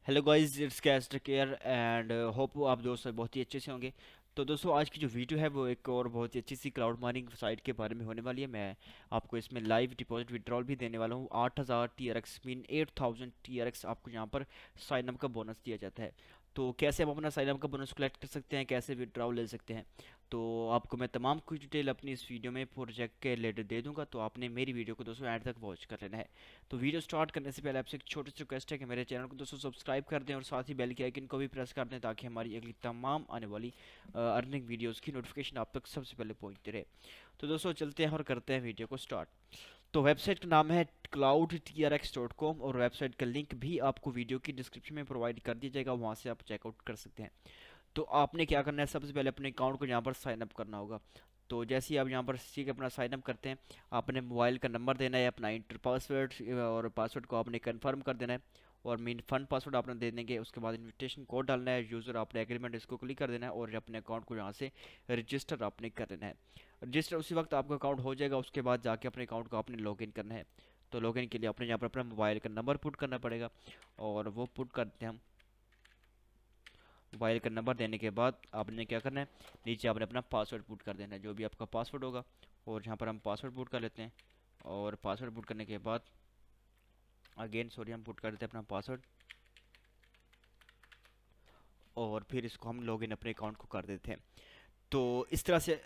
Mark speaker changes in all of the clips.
Speaker 1: Hello guys, it's cast care and hope आप दोस्त बहुत ही अच्छे से होंगे। तो दोस्तों, आज की जो वीडियो है वो एक और बहुत ही अच्छी सी क्लाउड माइनिंग साइट के बारे में होने वाली है। मैं आपको इसमें लाइव डिपॉजिट विड्रॉल भी देने वाला हूँ। 8000 TRX मीन 8000 TRX आपको यहाँ पर साइन अप का बोनस दिया जाता है। तो कैसे हम अपना साइन अप का बोनस कलेक्ट कर सकते हैं, कैसे विड्रॉल ले सकते हैं, तो आपको मैं तमाम कुछ डिटेल अपनी इस वीडियो में प्रोजेक्ट के रिलेटेड दे दूंगा। तो आपने मेरी वीडियो को दोस्तों एंड तक वॉच कर लेना है। तो वीडियो स्टार्ट करने से पहले आपसे एक छोटी सी रिक्वेस्ट है कि मेरे चैनल को दोस्तों सब्सक्राइब कर दें और साथ ही बेल के आइकन को भी प्रेस कर दें, ताकि हमारी अगली तमाम आने वाली अर्निंग वीडियोस की नोटिफिकेशन आप तक सबसे पहले पहुंचती रहे। तो दोस्तों, चलते हैं और करते हैं वीडियो को स्टार्ट। तो वेबसाइट का नाम है cloudtrx.com और वेबसाइट का लिंक भी आपको वीडियो की डिस्क्रिप्शन में प्रोवाइड कर दिया जाएगा, वहाँ से आप चेकआउट कर सकते हैं। तो आपने क्या करना है, सबसे पहले अपने अकाउंट को यहाँ पर साइन अप करना होगा। तो जैसे ही आप यहाँ पर सीख अपना साइन अप करते हैं, आपने मोबाइल का नंबर देना है, अपना इंटर पासवर्ड और पासवर्ड को आपने कंफर्म कर देना है और मेन फंड पासवर्ड आपने दे देंगे। उसके बाद इनविटेशन कोड डालना है, यूज़र आपने एग्रीमेंट इसको क्लिक कर देना है और अपने अकाउंट को यहाँ से रजिस्टर आपने कर देना है। रजिस्टर उसी वक्त आपका अकाउंट हो जाएगा, उसके बाद जाके अपने अकाउंट को आपने लॉगिन करना है। तो लॉगिन के लिए आपने यहाँ पर अपना मोबाइल का नंबर पुट करना पड़ेगा और वो पुट करते हैं हम। मोबाइल का नंबर देने के बाद आपने क्या करना है, नीचे आपने अपना पासवर्ड पुट कर देना है, जो भी आपका पासवर्ड होगा। और यहाँ पर हम पासवर्ड पुट कर लेते हैं और पासवर्ड पुट करने के बाद अगेन सॉरी हम पुट कर देते हैं अपना पासवर्ड और फिर इसको हम लॉगिन अपने अकाउंट को कर देते हैं। तो इस तरह से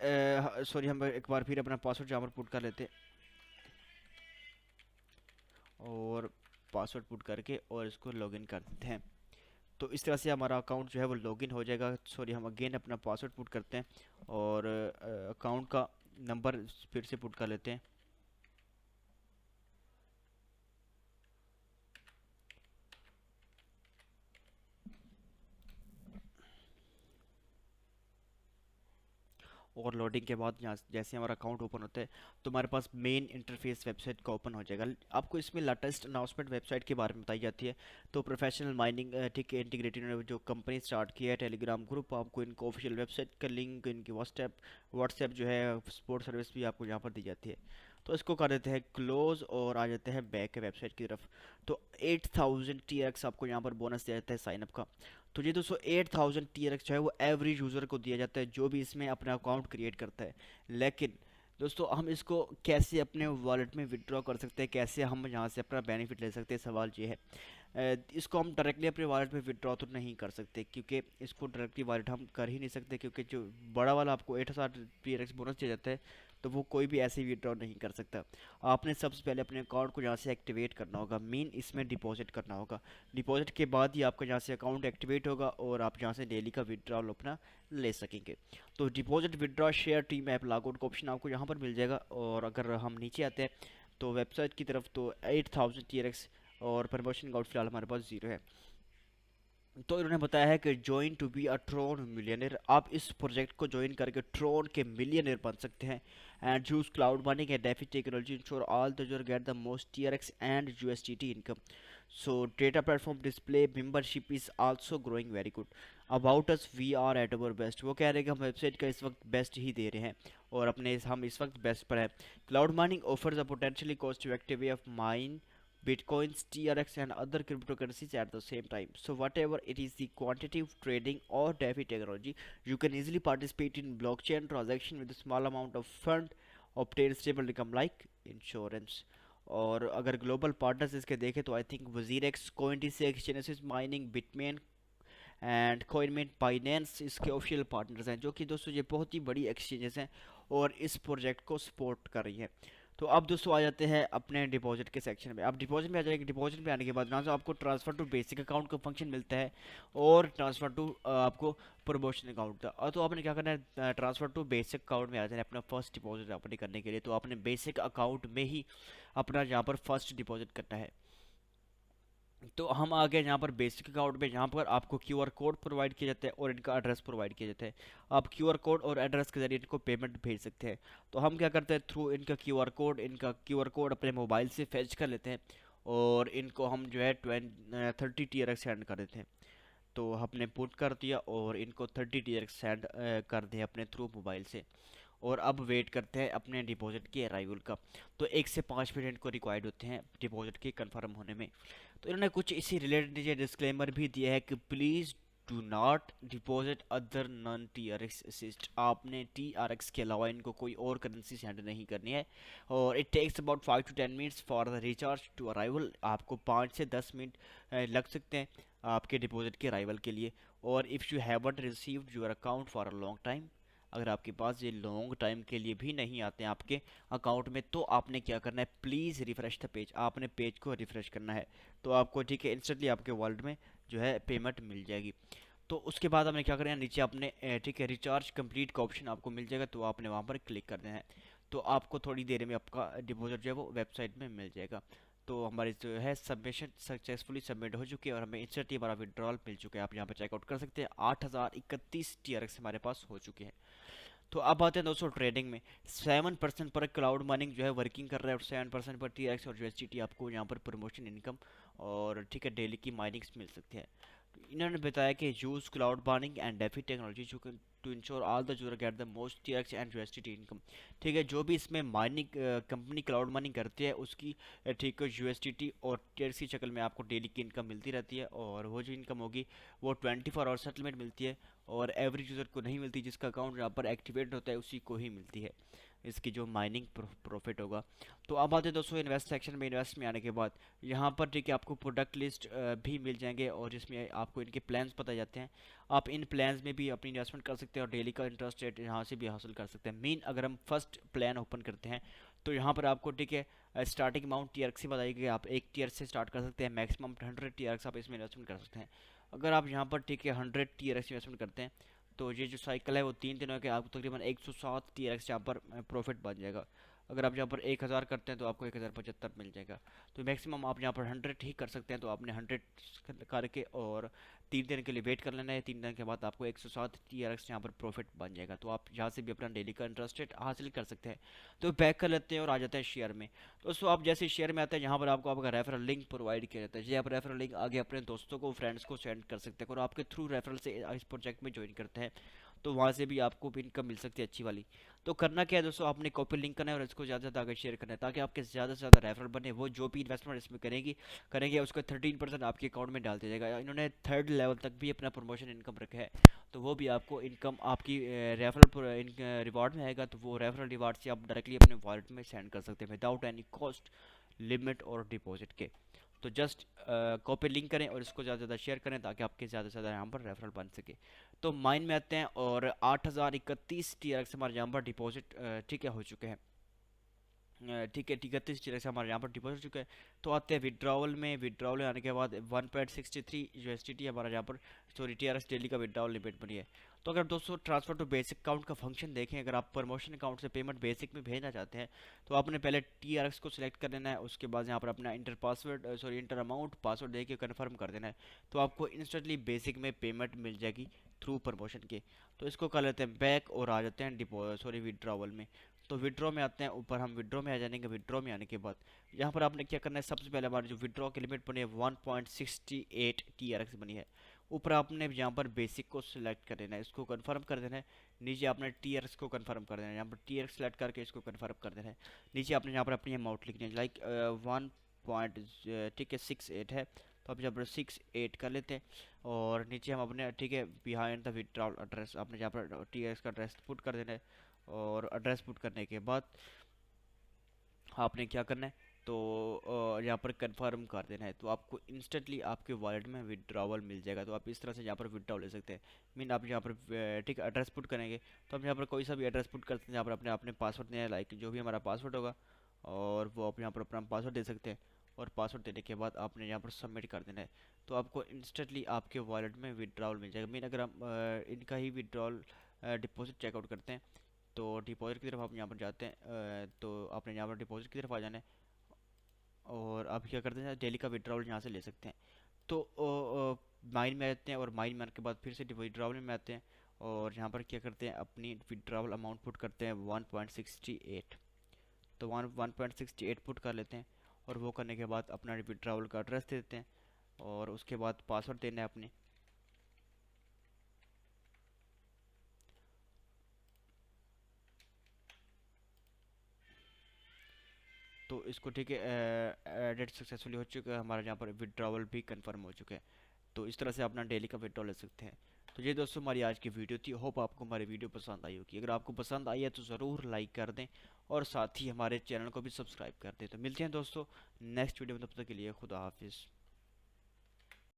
Speaker 1: सॉरी हम एक बार फिर अपना पासवर्ड यहाँ पर पुट कर लेते हैं और पासवर्ड पुट करके और इसको लॉगिन कर देते हैं। तो इस तरह से हमारा अकाउंट जो है वो लॉगिन हो जाएगा। सॉरी हम अगेन अपना पासवर्ड पुट करते हैं और अकाउंट का नंबर फिर से पुट कर लेते हैं। और लोडिंग के बाद यहाँ जैसे हमारा अकाउंट ओपन होता है तो हमारे पास मेन इंटरफेस वेबसाइट का ओपन हो जाएगा। आपको इसमें लेटेस्ट अनाउंसमेंट वेबसाइट के बारे में बताई जाती है। तो प्रोफेशनल माइनिंग ठीक है इंटीग्रेटेड ने जो कंपनी स्टार्ट की है टेलीग्राम ग्रुप, आपको इनको ऑफिशियल वेबसाइट का लिंक, इनकी व्हाट्सएप जो है सपोर्ट सर्विस भी आपको यहाँ पर दी जाती है। तो इसको कर देते हैं क्लोज और आ जाते हैं बैक वेबसाइट की तरफ। तो 8000 TRX आपको यहाँ पर बोनस दिया जाता है साइनअप का। तो ये दोस्तों 8000 TRX जो है वो एवरेज यूज़र को दिया जाता है जो भी इसमें अपना अकाउंट क्रिएट करता है। लेकिन दोस्तों, हम इसको कैसे अपने वॉलेट में विड्रॉ कर सकते हैं, कैसे हम यहाँ से अपना बेनिफिट ले सकते हैं, सवाल ये है। इसको हम डायरेक्टली अपने वॉलेट में विड्रॉ तो नहीं कर सकते, क्योंकि इसको डायरेक्टली वॉलेट हम कर ही नहीं सकते, क्योंकि जो बड़ा वाला आपको 8000 TRX बोनस दिया जाता है तो वो कोई भी ऐसे ही विड्रॉ नहीं कर सकता। आपने सबसे पहले अपने अकाउंट को यहाँ से एक्टिवेट करना होगा, मीन इसमें डिपॉजिट करना होगा। डिपॉजिट के बाद ही आपका यहाँ से अकाउंट एक्टिवेट होगा और आप यहाँ से डेली का विड्रॉल अपना ले सकेंगे। तो deposit withdraw share team app logout का ऑप्शन आपको यहाँ पर मिल जाएगा। और अगर हम नीचे आते हैं तो वेबसाइट की तरफ, तो 8000 TRX और प्रमोशन कोड फिलहाल हमारे पास 0 है। तो इन्होंने बताया है कि join to be a Tron millionaire, आप इस प्रोजेक्ट को ज्वाइन करके ट्रोन के मिलियनर बन सकते हैं। And use cloud mining and DeFi technology insure all the user get the most TRX and USDT income. So data platform display membership is also growing very good. About us we are at our best, वो कह रहे हैं कि हम website का इस वक्त best ही दे रहे हैं और हम इस वक्त बेस्ट पर हैं। Cloud mining offers a potentially cost effective way of mine Bitcoins, TRX, and other cryptocurrencies at the same time. So, whatever it is the quantitative trading or DeFi technology, you can easily participate in blockchain transaction with a small amount of fund, obtain stable income like insurance. और अगर global partners इसके देखें तो I think WazirX, CoinDCX, Genesis Mining, Bitmain and कोइनमेंट, Binance इसके official partners हैं, जो कि दोस्तों ये बहुत ही बड़ी एक्सचेंजेस हैं और इस प्रोजेक्ट को सपोर्ट कर रही हैं। तो अब दोस्तों आ जाते हैं अपने डिपॉजिट के सेक्शन में। आप डिपॉजिट में आ जाएंगे, डिपॉजिट में आने के बाद यहाँ से आपको ट्रांसफ़र टू बेसिक अकाउंट का फंक्शन मिलता है और ट्रांसफ़र टू आपको प्रमोशन अकाउंट का। और तो आपने क्या करना है, ट्रांसफ़र टू बेसिक अकाउंट में आ जाना है अपना फर्स्ट डिपॉजिट अपने करने के लिए। तो आपने बेसिक अकाउंट में ही अपना यहाँ पर फर्स्ट डिपॉजिट करना है। तो हम आ गए यहाँ पर बेसिक अकाउंट में, यहाँ पर आपको QR कोड प्रोवाइड किया जाता है और इनका एड्रेस प्रोवाइड किया जाता है। आप QR कोड और एड्रेस के जरिए इनको पेमेंट भेज सकते हैं। तो हम क्या करते हैं, थ्रू इनका QR कोड अपने मोबाइल से फैच कर लेते हैं और इनको हम जो है 30 TRX सेंड कर देते हैं। तो हमने पुट कर दिया और इनको 30 TRX सेंड कर दिया अपने थ्रू मोबाइल से। और अब वेट करते हैं अपने डिपॉजिट के अराइवल का। तो 1 से 5 मिनट को रिक्वायर्ड होते हैं डिपॉजिट के कंफर्म होने में। तो इन्होंने कुछ इसी रिलेटेड नीचे डिस्क्लेमर भी दिया है कि please do not deposit other non T R x assist. आपने टी आर एक्स के अलावा इनको कोई और करेंसी सेंड नहीं करनी है। और it takes about 5 to 10 minutes for the recharge to arrival. आपको 5 से 10 मिनट लग सकते हैं आपके डिपॉजिट के अराइवल के लिए। और if you haven't received your account for a long time, अगर आपके पास ये लॉन्ग टाइम के लिए भी नहीं आते हैं आपके अकाउंट में, तो आपने क्या करना है, प्लीज़ रिफ्रेश द पेज। आपने पेज को रिफ्रेश करना है, तो आपको ठीक है इंस्टेंटली आपके वॉलेट में जो है पेमेंट मिल जाएगी। तो उसके बाद हमने क्या करना है, नीचे आपने ठीक है रिचार्ज कंप्लीट का ऑप्शन आपको मिल जाएगा, तो आपने वहाँ पर क्लिक कर देना है। तो आपको थोड़ी देर में आपका डिपॉजिट जो है वो वेबसाइट में मिल जाएगा। तो हमारी जो है सबमिशन सक्सेसफुली सबमिट हो चुकी है और हमें इंस्टेंटली हमारा विड्रॉल मिल चुका है। आप यहाँ पर चेकआउट कर सकते हैं। 8031 TRX हमारे पास हो चुके हैं। तो अब आते हैं दोस्तों ट्रेडिंग में। 7% पर क्लाउड माइनिंग जो है वर्किंग कर रहा है और 7% पर TRX और USDT आपको यहाँ पर प्रमोशन इनकम और ठीक है डेली की माइनिंग्स मिल सकती है। इन्होंने बताया कि use cloud mining and DeFi technology to insure all the user get the most TRX and USDT income. ठीक है, जो भी इसमें माइनिंग कंपनी क्लाउड माइनिंग करती है उसकी ठीक है USDT और TRX की शक्ल में आपको डेली की इनकम मिलती रहती है। और वो जो इनकम होगी वो 24 आवर सेटलमेंट मिलती है और एवरेज यूज़र को नहीं मिलती। जिसका अकाउंट यहाँ पर एक्टिवेट होता है उसी को ही मिलती है इसकी जो माइनिंग प्रॉफिट होगा। तो अब आते हैं दोस्तों इन्वेस्ट सेक्शन में। इन्वेस्ट में आने के बाद यहाँ पर ठीक है आपको प्रोडक्ट लिस्ट भी मिल जाएंगे और जिसमें आपको इनके प्लान्स बताए जाते हैं। आप इन प्लान्स में भी अपनी इन्वेस्टमेंट कर सकते हैं और डेली का इंटरेस्ट रेट यहाँ से भी हासिल कर सकते हैं। मेन अगर हम फर्स्ट प्लान ओपन करते हैं तो यहाँ पर आपको ठीक है स्टार्टिंग अमाउंट TRX से बताई गई। आप 1 TRX से स्टार्ट कर सकते हैं, मैक्सिमम 100 TRX आप इसमें इन्वेस्टमेंट कर सकते हैं। अगर आप यहाँ पर ठीक है 100 TRX इन्वेस्टमेंट करते हैं तो ये जो साइकिल है वो 3 दिनों के आपको तकरीबन 107 TRX यहाँ पर प्रॉफिट बन जाएगा। अगर आप यहाँ पर 1000 करते हैं तो आपको 1075 मिल जाएगा। तो मैक्सिमम आप यहाँ पर 100 ही कर सकते हैं। तो आपने 100 करके और 3 दिन के लिए वेट कर लेना है। 3 दिन के बाद आपको 107 TRX यहाँ पर प्रॉफिट बन जाएगा। तो आप यहाँ से भी अपना डेली का इंटरेस्ट रेट हासिल कर सकते हैं। तो बैक कर लेते हैं और आ जाते हैं शेयर में। दोस्तों आप जैसे शेयर में आते हैं यहाँ पर आपको आपका रेफरल लिंक प्रोवाइड किया जाता है। ये आप रेफरल लिंक आगे अपने दोस्तों को फ्रेंड्स को सेंड कर सकते हैं और आपके थ्रू रेफरल से इस प्रोजेक्ट में ज्वाइन करते हैं तो वहाँ से भी आपको भी इनकम मिल सकती है अच्छी वाली। तो करना क्या है दोस्तों, आपने कॉपी लिंक करना है और इसको ज़्यादा से ज़्यादा आगे शेयर करना है ताकि आपके ज़्यादा से ज़्यादा रेफरल बने। वो जो भी इन्वेस्टमेंट इसमें करेंगे उसका 13% आपके अकाउंट में डाल दिया जाएगा। इन्होंने 3rd लेवल तक भी अपना प्रमोशन इनकम रखा है तो वो भी आपको इनकम आपकी रेफरल रिवार्ड में आएगा। तो वो रेफरल रिवार्ड से आप डायरेक्टली अपने वॉलेट में सेंड कर सकते हैं विदाउट एनी कॉस्ट लिमिट और डिपॉजिट के। तो जस्ट कॉपी लिंक करें और इसको ज़्यादा से ज़्यादा शेयर करें ताकि आपके ज़्यादा से ज़्यादा यहाँ पर रेफरल बन सके। तो माइन में आते हैं और 8031 TRX हमारे यहाँ पर डिपॉजिट ठीक है हो चुके हैं। ठीक है 31 TRX हमारे यहाँ पर डिपॉजिट चुका है। तो आते हैं विड्रॉवल में। विड्रॉवल आने के बाद 1.63 USDT हमारा यहाँ पर सॉरी TRX डेली का विड्रॉवल लिमिट बनी है। तो अगर दोस्तों ट्रांसफर टू बेसिक अकाउंट का फंक्शन देखें, अगर आप प्रमोशन अकाउंट से पेमेंट बेसिक में भेजना चाहते हैं तो आपने पहले TRX को सिलेक्ट कर लेना है। उसके बाद यहाँ पर अपना इंटर अमाउंट पासवर्ड दे के कन्फर्म कर देना है। तो आपको इंस्टेंटली बेसिक में पेमेंट मिल जाएगी थ्रू प्रमोशन के। तो इसको कर लेते हैं बैक और आ जाते हैं विड्रॉवल में। तो विड्रॉ में आते हैं ऊपर, हम विड्रॉ में आ जाएंगे। विड्रॉ में आने के बाद यहाँ पर आपने क्या करना है, सबसे पहले हमारी जो विड्रॉ की लिमिट बनी है 1.68 TRX बनी है। ऊपर आपने यहाँ पर बेसिक को सिलेक्ट कर देना है, इसको कंफर्म कर देना है। नीचे आपने TRX को कंफर्म कर देना है, यहाँ पर TRX सेलेक्ट करके इसको कंफर्म कर देना है। नीचे आपने यहाँ पर अपनी अमाउंट लिखनी है लाइक 1. ठीक है 68 है तो आप यहाँ पर 68 कर लेते हैं। और नीचे हम अपने ठीक है बिहाइंड द विड्रॉल एड्रेस आपने यहाँ पर TRX का एड्रेस पुट कर देना है। और एड्रेस पुट करने के बाद आपने क्या करना है, तो यहाँ पर कंफर्म कर देना है। तो आपको इंस्टेंटली आपके वॉलेट में विड्रॉवल मिल जाएगा। तो आप इस तरह से यहाँ पर विड्रॉ ले सकते हैं। मीन आप यहाँ पर ठीक एड्रेस पुट करेंगे तो हम यहाँ पर कोई सा भी एड्रेस पुट करते हैं। यहाँ पर अपने अपने पासवर्ड देना है, लाइक जो भी हमारा पासवर्ड होगा और वो आप यहाँ पर अपना पासवर्ड दे सकते हैं। और पासवर्ड देने के बाद आपने यहाँ पर सबमिट कर देना है। तो आपको इंस्टेंटली आपके वॉलेट में विड्रॉवल मिल जाएगा। मीन अगर हम इनका ही विड्रॉल डिपॉजिट चेकआउट करते हैं तो डिपॉजिट की तरफ आप यहाँ पर जाते हैं तो आपने यहाँ पर डिपॉजिट की तरफ आ जाना है। और आप क्या करते हैं, डेली का विड्रॉवल यहाँ से ले सकते हैं। तो माइन में आते हैं और माइन में आने के बाद फिर से विड्रॉवल में आते हैं और यहाँ पर क्या करते हैं, अपनी विड्रॉवल अमाउंट पुट करते हैं 1.68। तो 1.68 पुट कर लेते हैं और वो करने के बाद अपना विड्रॉवल का एड्रेस दे देते हैं और उसके बाद पासवर्ड देना है अपने। तो इसको ठीक है एडिट सक्सेसफुली हो चुका है, हमारे यहाँ पर विड्रॉवल भी कंफर्म हो चुका है। तो इस तरह से अपना डेली का विड्रॉल ले सकते हैं। तो ये दोस्तों हमारी आज की वीडियो थी, होप आपको हमारी वीडियो पसंद आई होगी। अगर आपको पसंद आई है तो ज़रूर लाइक कर दें और साथ ही हमारे चैनल को भी सब्सक्राइब कर दें। तो मिलते हैं दोस्तों नेक्स्ट वीडियो में, तब तक के लिए खुदा हाफिज़।